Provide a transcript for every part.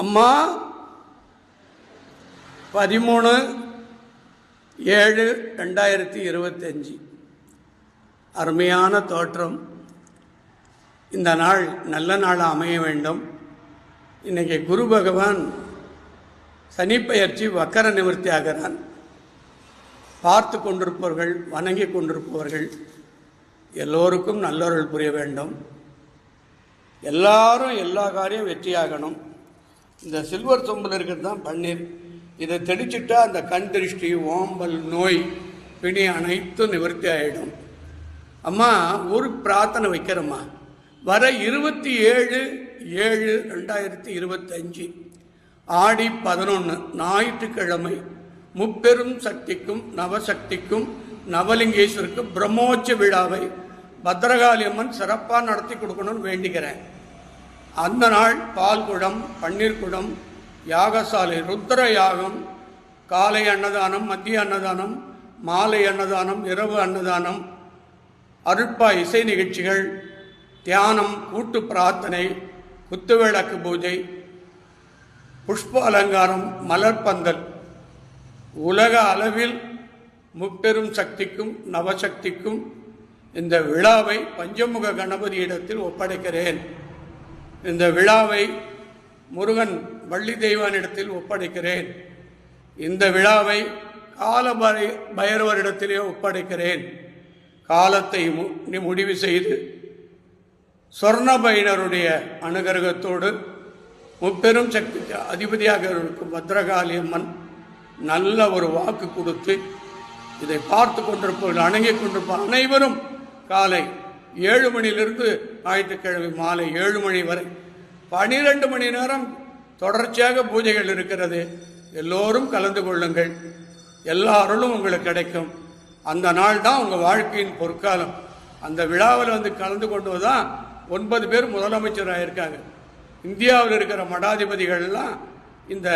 அம்மா 13/7/2025 அருமையான தோற்றம். இந்த நாள் நல்ல நாளாக அமைய வேண்டும். இன்றைக்கி குரு பகவான் சனிப்பெயர்ச்சி வக்கர நிவர்த்தி ஆகிறான். பார்த்து கொண்டிருப்பவர்கள், வணங்கி கொண்டிருப்பவர்கள் எல்லோருக்கும் நல்லொருள் புரிய வேண்டும். எல்லாரும் எல்லா காரியம் வெற்றியாகணும். இந்த சில்வர் சொம்பில் இருக்கிறது தான் பன்னீர். இதை தெளிச்சுட்டா அந்த கண் திருஷ்டி, ஓம்பல், நோய், பிணி அனைத்தும் நிவர்த்தி ஆகிடும். அம்மா ஒரு பிரார்த்தனை வைக்கிறம்மா. வர 27/7/2025 ஆடி 11 ஞாயிற்றுக்கிழமை முப்பெரும் சக்திக்கும் நவசக்திக்கும் நவலிங்கேஸ்வருக்கும் பிரம்மோற்ச விழாவை பத்ரகாளி அம்மன் சிறப்பாக நடத்தி கொடுக்கணும்னு வேண்டிக்கிறேன். அந்த நாள் பால் குடம், பன்னீர் குடம், யாகசாலை, ருத்ர யாகம், காலை அன்னதானம், மத்திய அன்னதானம், மாலை அன்னதானம், இரவு அன்னதானம், அருட்பா இசை நிகழ்ச்சிகள், தியானம், கூட்டு பிரார்த்தனை, குத்துவிளக்கு பூஜை, புஷ்ப அலங்காரம், மலர்பந்தல். உலக அளவில் முப்பெரும் சக்திக்கும் நவசக்திக்கும் இந்த விழாவை பஞ்சமுக கணபதி இடத்தில் ஒப்படைக்கிறேன். இந்த விழாவை முருகன் வள்ளி தெய்வானிடத்தில் ஒப்படைக்கிறேன். இந்த விழாவை கால பைரவரிடத்திலே ஒப்படைக்கிறேன். காலத்தை முடிவு செய்து சொர்ண பைரவருடைய அனுகிரகத்தோடு முப்பெரும் சக்திக்கு அதிபதியாக இருக்கும் பத்ரகாளி அம்மன் நல்ல ஒரு வாக்கு கொடுத்து இதை பார்த்து கொண்டிருப்பவர்கள், அணங்கி கொண்டிருப்ப அனைவரும் காலை 7 மணியிலிருந்து ஞாயிற்றுக்கிழமை மாலை 7 மணி வரை 12 மணி நேரம் தொடர்ச்சியாக பூஜைகள் இருக்கிறது. எல்லோரும் கலந்து கொள்ளுங்கள். எல்லா அருளும் உங்களுக்கு கிடைக்கும். அந்த நாள் தான் உங்கள் வாழ்க்கையின் பொற்காலம். அந்த விழாவில் வந்து கலந்து கொண்டு தான் 9 பேர் முதலமைச்சராக இருக்காங்க. இந்தியாவில் இருக்கிற மடாதிபதிகள்லாம் இந்த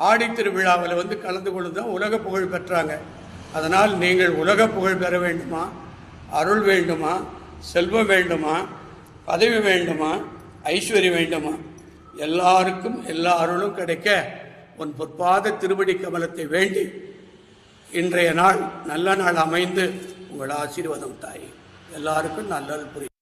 ஆடி திருவிழாவில் வந்து கலந்து கொண்டு தான் உலக புகழ் பெற்றாங்க. அதனால் நீங்கள் உலக புகழ் பெற வேண்டுமா, அருள் வேண்டுமா, செல்வம் வேண்டுமா, பதவி வேண்டுமா, ஐஸ்வர்யம் வேண்டுமா, எல்லாருக்கும் எல்லா அருளும் கிடைக்க உன் பொற்பாத திருவடி கமலத்தை வேண்டி இன்றைய நாள் நல்ல நாள் அமைந்து உங்கள் ஆசீர்வாதம் தாய். எல்லாருக்கும் நல்ல புரியும்.